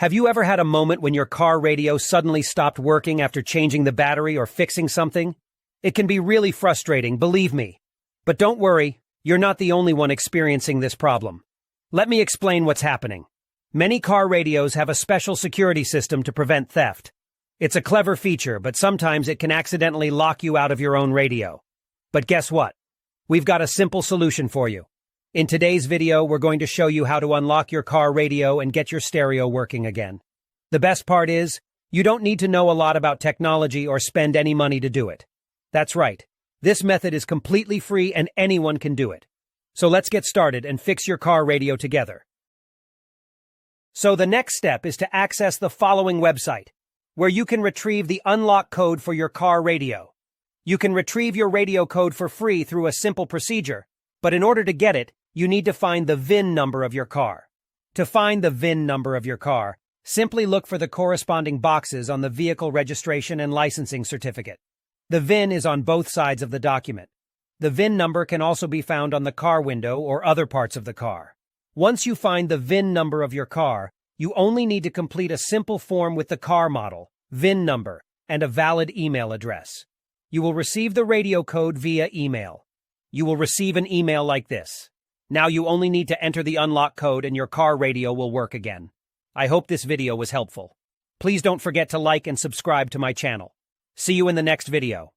Have you ever had a moment when your car radio suddenly stopped working after changing the battery or fixing something? It can be really frustrating, believe me. But don't worry, you're not the only one experiencing this problem. Let me explain what's happening. Many car radios have a special security system to prevent theft. It's a clever feature, but sometimes it can accidentally lock you out of your own radio. But guess what? We've got a simple solution for you. In today's video, we're going to show you how to unlock your car radio and get your stereo working again. The best part is, you don't need to know a lot about technology or spend any money to do it. That's right. This method is completely free and anyone can do it. So let's get started and fix your car radio together. So the next step is to access the following website, where you can retrieve the unlock code for your car radio. You can retrieve your radio code for free through a simple procedure, but in order to get it, you need to find the VIN number of your car. To find the VIN number of your car, simply look for the corresponding boxes on the vehicle registration and licensing certificate. The VIN is on both sides of the document. The VIN number can also be found on the car window or other parts of the car. Once you find the VIN number of your car, you only need to complete a simple form with the car model, VIN number, and a valid email address. You will receive the radio code via email. You will receive an email like this. Now you only need to enter the unlock code and your car radio will work again. I hope this video was helpful. Please don't forget to like and subscribe to my channel. See you in the next video.